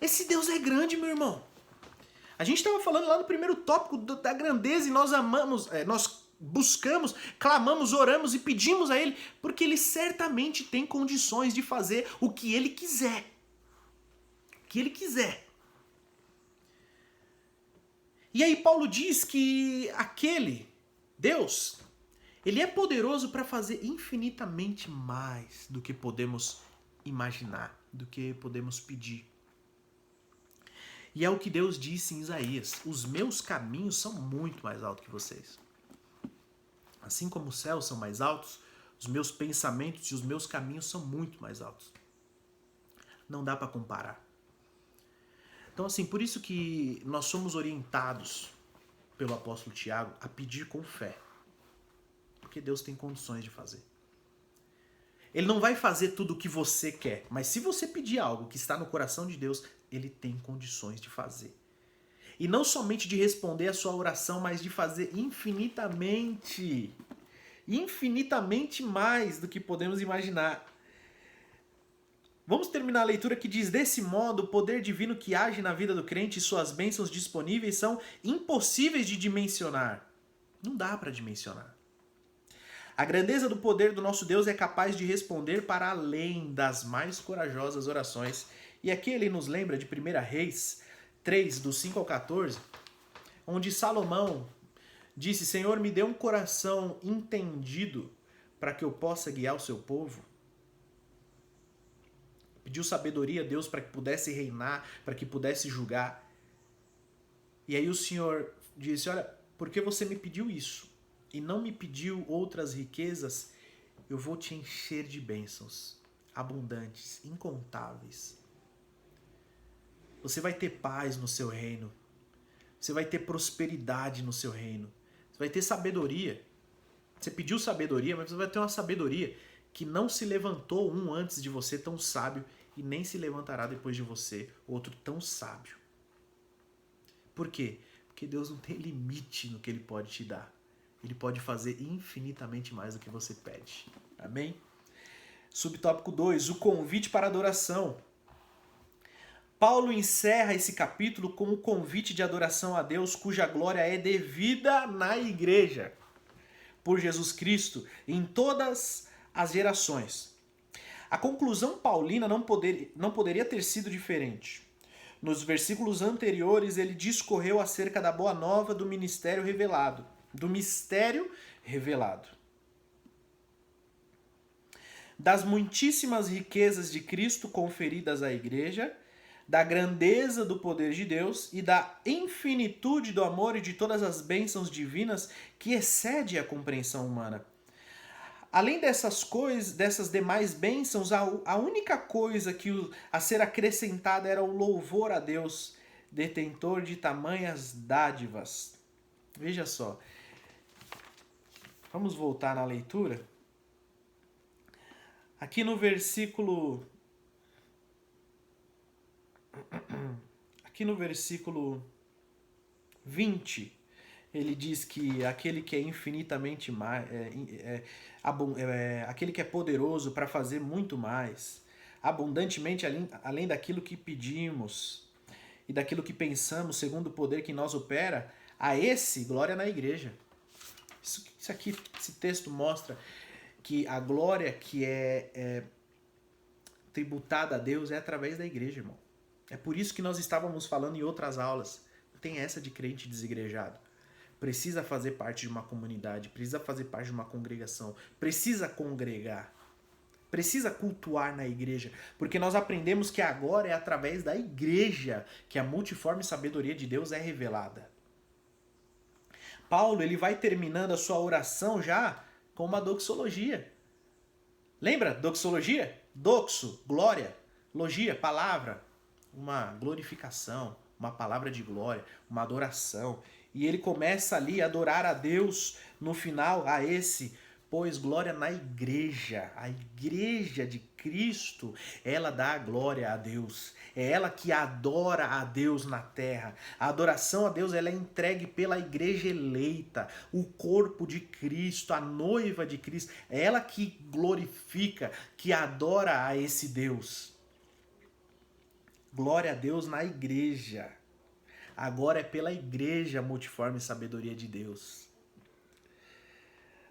Esse Deus é grande, meu irmão. A gente estava falando lá no primeiro tópico da grandeza e nós amamos, nós buscamos, clamamos, oramos e pedimos a Ele, porque Ele certamente tem condições de fazer o que Ele quiser. O que Ele quiser. E aí Paulo diz que aquele Deus, Ele é poderoso para fazer infinitamente mais do que podemos imaginar, do que podemos pedir. E é o que Deus disse em Isaías: os meus caminhos são muito mais altos que vocês. Assim como os céus são mais altos, os meus pensamentos e os meus caminhos são muito mais altos. Não dá para comparar. Então, assim, por isso que nós somos orientados pelo apóstolo Tiago a pedir com fé. Porque Deus tem condições de fazer. Ele não vai fazer tudo o que você quer, mas se você pedir algo que está no coração de Deus, Ele tem condições de fazer. E não somente de responder a sua oração, mas de fazer infinitamente mais do que podemos imaginar. Vamos terminar a leitura que diz: desse modo, o poder divino que age na vida do crente e suas bênçãos disponíveis são impossíveis de dimensionar. Não dá para dimensionar. A grandeza do poder do nosso Deus é capaz de responder para além das mais corajosas orações. E aqui ele nos lembra de 1 Reis 3, do 5 ao 14, onde Salomão disse: Senhor, me dê um coração entendido para que eu possa guiar o seu povo. Pediu sabedoria a Deus para que pudesse reinar, para que pudesse julgar. E aí o Senhor disse: olha, porque você me pediu isso e não me pediu outras riquezas, eu vou te encher de bênçãos abundantes, incontáveis. Você vai ter paz no seu reino. Você vai ter prosperidade no seu reino. Você vai ter sabedoria. Você pediu sabedoria, mas você vai ter uma sabedoria que não se levantou um antes de você tão sábio e nem se levantará depois de você outro tão sábio. Por quê? Porque Deus não tem limite no que Ele pode te dar. Ele pode fazer infinitamente mais do que você pede. Amém? Subtópico 2, o convite para a adoração. Paulo encerra esse capítulo com o convite de adoração a Deus, cuja glória é devida na igreja, por Jesus Cristo, em todas as gerações. A conclusão paulina não poderia ter sido diferente. Nos versículos anteriores, ele discorreu acerca da boa nova do ministério revelado. Das muitíssimas riquezas de Cristo conferidas à igreja, da grandeza do poder de Deus e da infinitude do amor e de todas as bênçãos divinas que excede a compreensão humana. Além dessas coisas, dessas demais bênçãos, a única coisa a ser acrescentada era o louvor a Deus, detentor de tamanhas dádivas. Veja só. Vamos voltar na leitura. Aqui no versículo 20, ele diz que aquele que é infinitamente mais, aquele que é poderoso para fazer muito mais, abundantemente além daquilo que pedimos e daquilo que pensamos, segundo o poder que em nós opera, a esse, glória na igreja. Isso aqui, esse texto mostra que a glória que é tributada a Deus é através da igreja, irmão. É por isso que nós estávamos falando em outras aulas. Não tem essa de crente desigrejado. Precisa fazer parte de uma comunidade, precisa fazer parte de uma congregação, precisa congregar, precisa cultuar na igreja, porque nós aprendemos que agora é através da igreja que a multiforme sabedoria de Deus é revelada. Paulo, ele vai terminando a sua oração já com uma doxologia. Lembra? Doxologia? Doxo, glória. Logia, palavra. Uma glorificação, uma palavra de glória, uma adoração. E ele começa ali a adorar a Deus no final, a esse, pois glória na igreja. A igreja de Cristo, ela dá a glória a Deus. É ela que adora a Deus na terra. A adoração a Deus, ela é entregue pela igreja eleita, o corpo de Cristo, a noiva de Cristo. É ela que glorifica, que adora a esse Deus. Glória a Deus na igreja. Agora é pela igreja a multiforme sabedoria de Deus.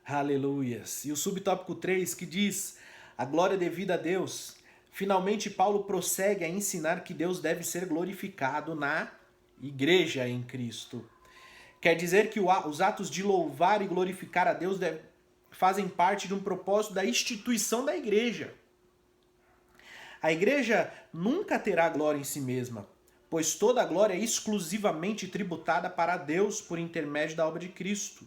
Aleluias. E o subtópico 3 que diz, a glória devida a Deus. Finalmente Paulo prossegue a ensinar que Deus deve ser glorificado na igreja em Cristo. Quer dizer que os atos de louvar e glorificar a Deus fazem parte de um propósito da instituição da igreja. A igreja nunca terá glória em si mesma, pois toda a glória é exclusivamente tributada para Deus por intermédio da obra de Cristo.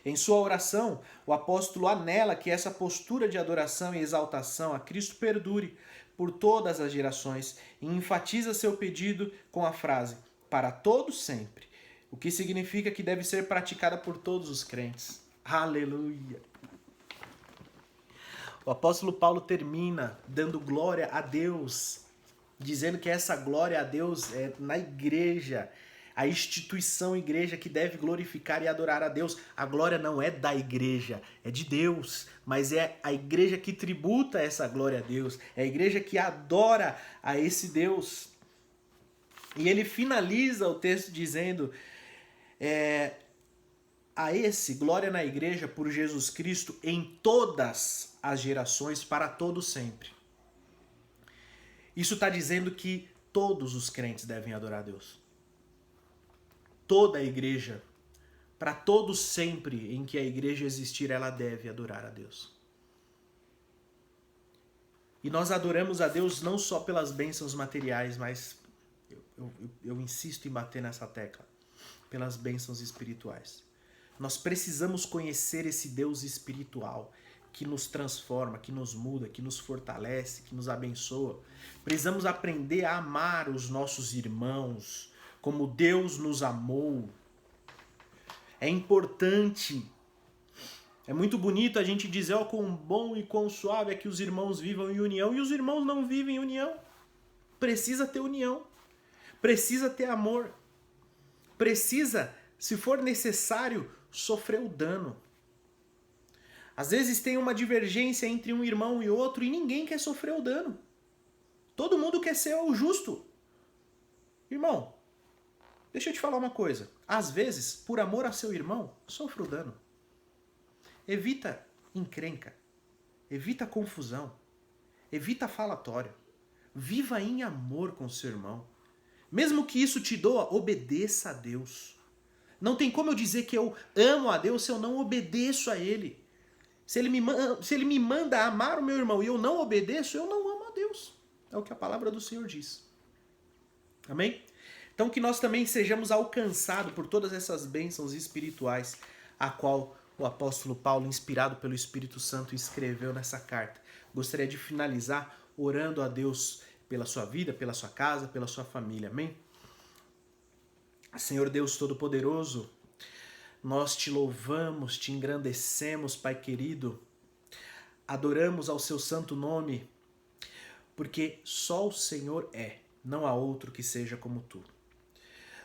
Em sua oração, o apóstolo anela que essa postura de adoração e exaltação a Cristo perdure por todas as gerações e enfatiza seu pedido com a frase, para todos sempre, o que significa que deve ser praticada por todos os crentes. Aleluia! O apóstolo Paulo termina dando glória a Deus, dizendo que essa glória a Deus é na igreja, a instituição igreja que deve glorificar e adorar a Deus. A glória não é da igreja, é de Deus, mas é a igreja que tributa essa glória a Deus, é a igreja que adora a esse Deus. E ele finaliza o texto dizendo, a esse, glória na igreja por Jesus Cristo em todas as gerações, para todos sempre. Isso está dizendo que todos os crentes devem adorar a Deus. Toda a igreja, para todos sempre em que a igreja existir, ela deve adorar a Deus. E nós adoramos a Deus não só pelas bênçãos materiais, mas eu insisto em bater nessa tecla, pelas bênçãos espirituais. Nós precisamos conhecer esse Deus espiritual que nos transforma, que nos muda, que nos fortalece, que nos abençoa. Precisamos aprender a amar os nossos irmãos como Deus nos amou. É importante. É muito bonito a gente dizer, ó, quão bom e quão suave é que os irmãos vivam em união, e os irmãos não vivem em união. Precisa ter união. Precisa ter amor. Precisa, se for necessário, sofrer o dano. Às vezes tem uma divergência entre um irmão e outro e ninguém quer sofrer o dano. Todo mundo quer ser o justo. Irmão, deixa eu te falar uma coisa. Às vezes, por amor a seu irmão, sofra o dano. Evita encrenca. Evita confusão. Evita falatório. Viva em amor com seu irmão. Mesmo que isso te doa, obedeça a Deus. Não tem como eu dizer que eu amo a Deus se eu não obedeço a Ele. Se ele me manda amar o meu irmão e eu não obedeço, eu não amo a Deus. É o que a palavra do Senhor diz. Amém? Então que nós também sejamos alcançados por todas essas bênçãos espirituais a qual o apóstolo Paulo, inspirado pelo Espírito Santo, escreveu nessa carta. Gostaria de finalizar orando a Deus pela sua vida, pela sua casa, pela sua família. Amém? Senhor Deus Todo-Poderoso, nós te louvamos, te engrandecemos, Pai querido, adoramos ao seu santo nome, porque só o Senhor é, não há outro que seja como tu.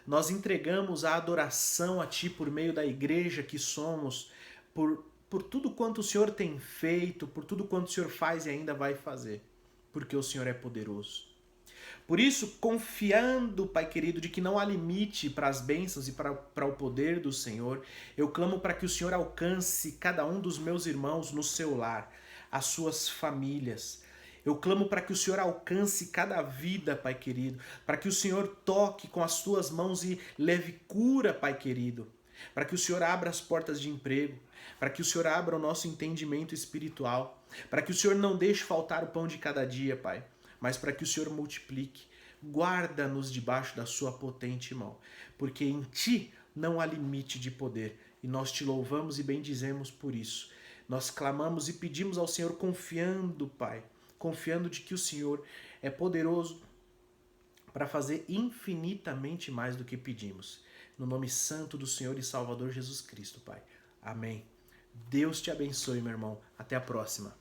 Nós entregamos a adoração a ti por meio da igreja que somos, por tudo quanto o Senhor tem feito, por tudo quanto o Senhor faz e ainda vai fazer, porque o Senhor é poderoso. Por isso, confiando, Pai querido, de que não há limite para as bênçãos e para o poder do Senhor, eu clamo para que o Senhor alcance cada um dos meus irmãos no seu lar, as suas famílias. Eu clamo para que o Senhor alcance cada vida, Pai querido, para que o Senhor toque com as tuas mãos e leve cura, Pai querido, para que o Senhor abra as portas de emprego, para que o Senhor abra o nosso entendimento espiritual, para que o Senhor não deixe faltar o pão de cada dia, Pai, mas para que o Senhor multiplique. Guarda-nos debaixo da sua potente mão, porque em ti não há limite de poder, e nós te louvamos e bendizemos por isso. Nós clamamos e pedimos ao Senhor confiando, Pai, confiando de que o Senhor é poderoso para fazer infinitamente mais do que pedimos. No nome santo do Senhor e Salvador Jesus Cristo, Pai. Amém. Deus te abençoe, meu irmão. Até a próxima.